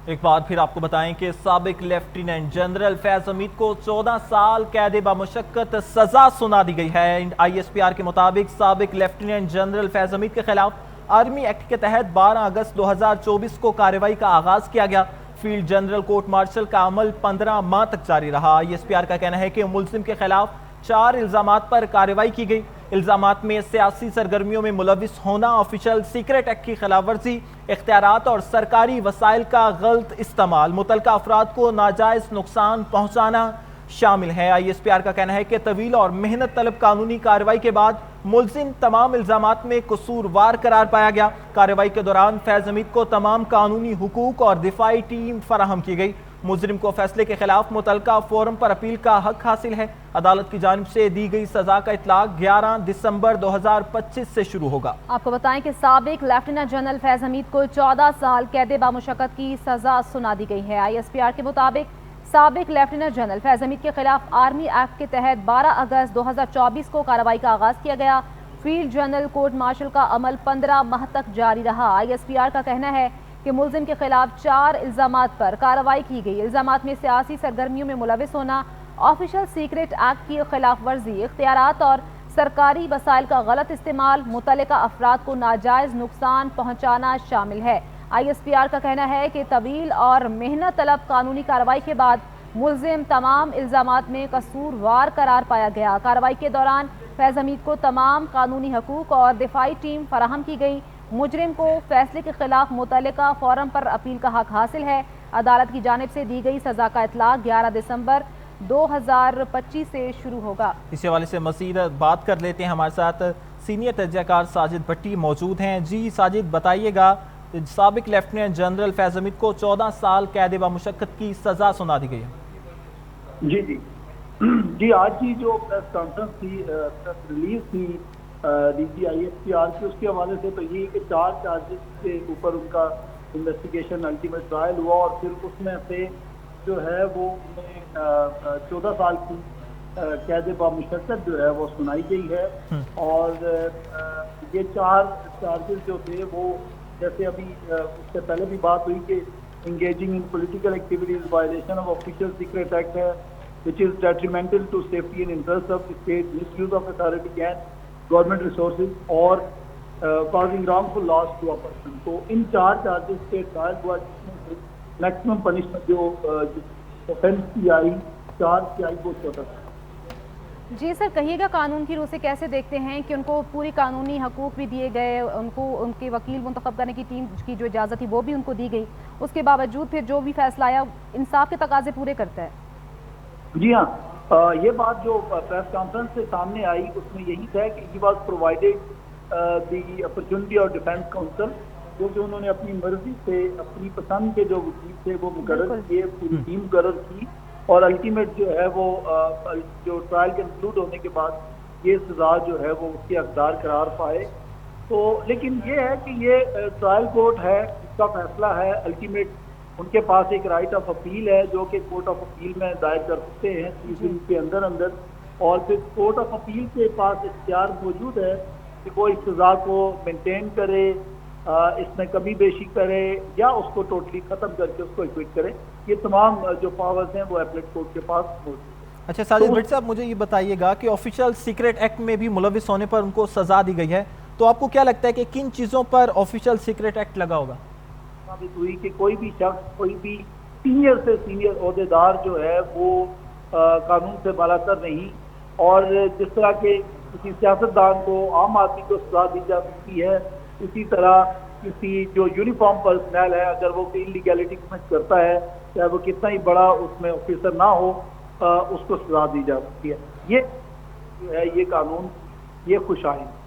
ایک بار پھر آپ کو بتائیں کہ سابق لیفٹیننٹ جنرل فیض حمید کو 14 سال قید بمشقت سزا سنا دی گئی ہے۔ آئی ایس پی آر کے مطابق سابق لیفٹیننٹ جنرل فیض حمید کے خلاف آرمی ایکٹ کے تحت 12 اگست 2024 کو کارروائی کا آغاز کیا گیا۔ فیلڈ جنرل کورٹ مارشل کا عمل 15 ماہ تک جاری رہا۔ آئی ایس پی آر کا کہنا ہے کہ ملزم کے خلاف 4 الزامات پر کارروائی کی گئی۔ الزامات میں سیاسی سرگرمیوں میں ملوث ہونا، آفیشل سیکرٹ ایکٹ کی خلاف ورزی، اختیارات اور سرکاری وسائل کا غلط استعمال، متعلقہ افراد کو ناجائز نقصان پہنچانا شامل ہے۔ آئی ایس پی آر کا کہنا ہے کہ طویل اور محنت طلب قانونی کارروائی کے بعد ملزم تمام الزامات میں قصوروار قرار پایا گیا۔ کارروائی کے دوران فیض حمید کو تمام قانونی حقوق اور دفاعی ٹیم فراہم کی گئی۔ مجرم کو فیصلے کے خلاف متعلقہ فورم پر اپیل کا حق حاصل ہے۔ عدالت کی جانب سے دی گئی سزا کا اطلاق 11 دسمبر 2025 سے شروع ہوگا۔ آپ کو بتائیں کہ سابق لیفٹیننٹ جنرل فیض حمید کو 14 سال قید بمشقت کی سزا سنا دی گئی ہے۔ آئی ایس پی آر کے مطابق سابق لیفٹیننٹ جنرل فیض حمید کے خلاف آرمی ایکٹ کے تحت 12 اگست 2024 کو کارروائی کا آغاز کیا گیا۔ فیلڈ جنرل کورٹ مارشل کا عمل 15 ماہ تک جاری رہا۔ آئی ایس پی آر کا کہنا ہے کہ ملزم کے خلاف 4 الزامات پر کارروائی کی گئی۔ الزامات میں سیاسی سرگرمیوں میں ملوث ہونا، آفیشل سیکرٹ ایکٹ کی خلاف ورزی، اختیارات اور سرکاری وسائل کا غلط استعمال، متعلقہ افراد کو ناجائز نقصان پہنچانا شامل ہے۔ آئی ایس پی آر کا کہنا ہے کہ طویل اور محنت طلب قانونی کارروائی کے بعد ملزم تمام الزامات میں قصوروار قرار پایا گیا۔ کارروائی کے دوران فیض حمید کو تمام قانونی حقوق اور دفاعی ٹیم فراہم کی گئی۔ مجرم کو فیصلے کے خلاف متعلقہ فورم پر اپیل کا حق حاصل ہے۔ عدالت کی جانب سے دی گئی سزا کا اطلاق 11 دسمبر 2025 سے شروع ہوگا۔ اس حوالے سے مزید بات کر لیتے ہیں، ہمارے ساتھ سینئر تجزیہ کار ساجد بھٹی موجود ہیں۔ جی ساجد، بتائیے گا، سابق لیفٹیننٹ جنرل فیض حمید کو 14 سال قید بمشقت کی سزا سنا دی گئی ہے۔ جی آج کی جو پریس کانفرنس تھی، پریس ریلیز تھی D G I S P R کی، اس کے حوالے سے تو یہ کہ 4 چارجز کے اوپر ان کا انویسٹیگیشن الٹیمیٹ ٹرائل ہوا، اور پھر اس میں سے جو ہے وہ انہیں 14 سال کی قید بمشقت جو ہے وہ سنائی گئی ہے۔ اور یہ 4 چارجز جو تھے وہ جیسے ابھی اس سے پہلے بھی بات ہوئی کہ engaging in political activities, violation of official secret act ہے which is detrimental to safety and interest of the state, misuse of authority and government resources, اور causing wrongful loss to a person۔ تو ان 4 charges کے trial ہوا، جس میں سے maximum punishment جو offence کی آئی، چارج کی آئی، وہ 14 سال۔ جی سر، کہیے گا قانون کی روح سے کیسے دیکھتے ہیں کہ ان کو پوری قانونی حقوق بھی دیے گئے، ان کو ان کے وکیل منتخب کرنے کی ٹیم کی جو اجازت تھی وہ بھی ان کو دی گئی، اس کے باوجود پھر جو بھی فیصلہ آیا انصاف کے تقاضے پورے کرتا ہے؟ جی ہاں، یہ بات جو پریس کانفرنس سے سامنے آئی اس میں یہی تھا کہ he was provided the opportunity اور ڈیفینس کاؤنسل، جو کہ انہوں نے اپنی مرضی سے اپنی پسند کے جو وکیل تھے وہ مقرر کیے، پوری ٹیم مقرر کی، اور الٹیمیٹ جو ہے وہ جو ٹرائل کنکلوڈ ہونے کے بعد یہ سزا جو ہے وہ اس کے حقدار قرار پائے۔ تو لیکن یہ ہے کہ یہ ٹرائل کورٹ ہے، اس کا فیصلہ ہے، الٹیمیٹ ان کے پاس ایک رائٹ آف اپیل ہے جو کہ کورٹ آف اپیل میں دائر کر سکتے ہیں 30 دن کے اندر، اور پھر کورٹ آف اپیل کے پاس اختیار موجود ہے کہ وہ اس سزا کو مینٹین کرے، اس میں کمی بیشی کرے، یا اس کو ٹوٹلی ختم کر کے اس کو ایکوٹ کرے۔ یہ تمام جو پاورز ہیں وہ اپیلیٹ کورٹ کے پاس موجود ہیں۔ اچھا ساجد بھٹ صاحب، مجھے یہ بتائیے گا کہ آفیشل سیکرٹ ایکٹ میں بھی ملوث ہونے پر ان کو سزا دی گئی ہے، تو آپ کو کیا لگتا ہے کہ کن چیزوں پر آفیشل سیکرٹ ایکٹ لگا ہوگا؟ ثابت ہوئی کہ کوئی بھی شخص، کوئی بھی سینئر سے سینئر عہدیدار جو ہے وہ قانون سے بالا تر نہیں، اور جس طرح کے کسی سیاستدان کو، عام آدمی کو سزا دی جا سکتی ہے، اسی طرح کسی جو یونیفارم پرسنل ہے اگر وہ کوئی انلیگیلٹی کمٹ کرتا ہے، چاہے وہ کتنا ہی بڑا اس میں آفیسر نہ ہو، اس کو سزا دی جا سکتی ہے۔ یہ جو ہے یہ قانون یہ خوش آئند